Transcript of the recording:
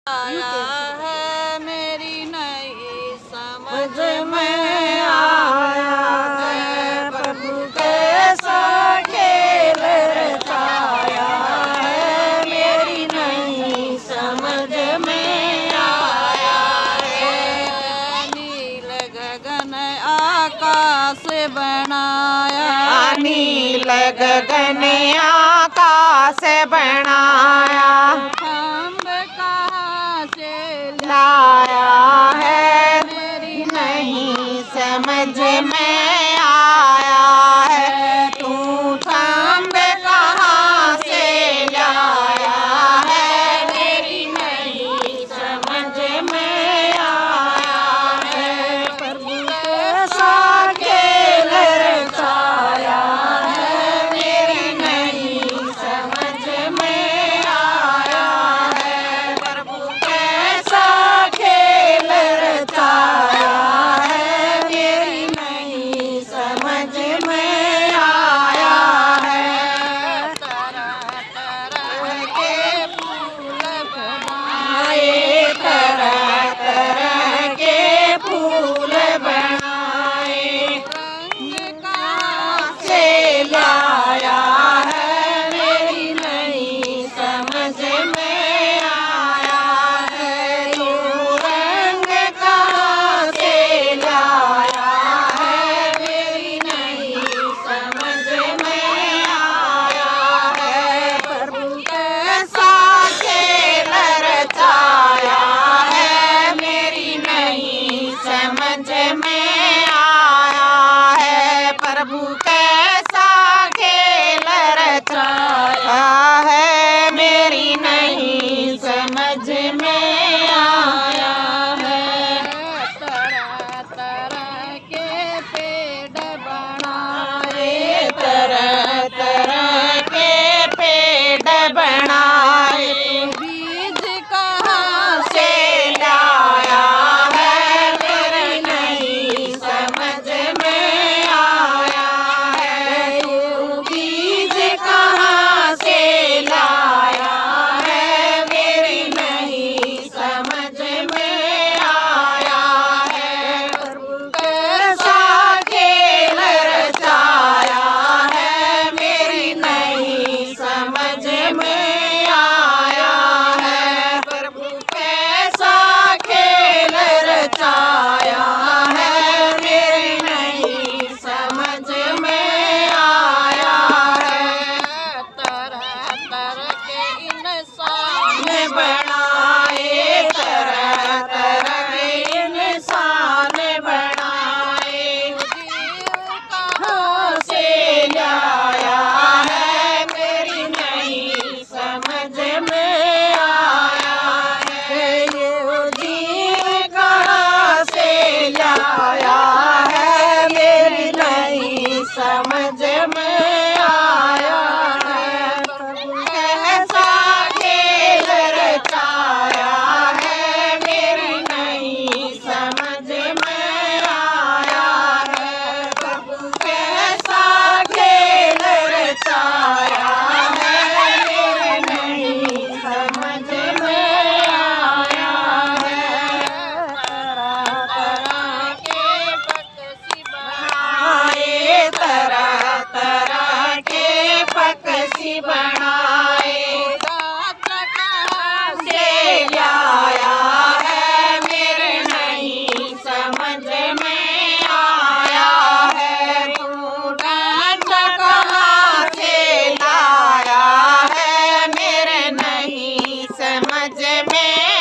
आया है मेरी नई समझ में आया है प्रभु कैसा खेल रचाया है मेरी नई समझ में आया है। नील गगन आकाश बनाया नील गगन आकाश बनाया लाया है मेरी नहीं समझ में आया है। तू थंब कहाँ से लाया है मेरी नहीं समझ में आया है। प्रभु कैसा खेल रचाया है मेरी नहीं समझ में आया है। प्रभु कैसा खेल रचाया है मेरी नहीं समझ में आया है। तरह तरह के फूल बनाए तरह तरह के फूल बनाए रंग कहाँ से लाया है मेरी नहीं समझ में आया है। तू रंग कहाँ से लाया है मेरी नहीं समझ में आया है। प्रभु कैसा खेल रचाया है मेरी नहीं समझ में आया है। प्रभु कैसा खेल रचाया है मेरी नहीं समझ में आया है। तरह तरह के पेड़ बनाए तरह तरह के पेड़ बनाए बीज कहाँ से लाया है मेरी नहीं समझ में आया है। तू बीज कहाँ से लाया है मेरी नहीं समझ में आया है। प्रभु कैसा खेल रचाया है मेरी नहीं समझ में आया है। प्रभु कैसा खेल रचाया है मेरी नहीं समझ में आया है। तरह तरह के इंसान ने बनाए तरह तरह के इंसान बनाए कहाँ से लाया है मेरी नहीं समझ में आया है। ये जीव कहाँ से लाया है मेरी नहीं समझ में आया है। प्रभु कैसा खेल रचाया है मेरी नहीं समझ में आया है। प्रभु कैसा खेल रचाया है मेरी नहीं समझ में आया है। तरह तरह के पक्षी बनाए तरह तरह के पक्षी बनाए से लाया है मेरे नहीं समझ में आया है। तू डांट कहाँ से लाया है मेरे नहीं समझ में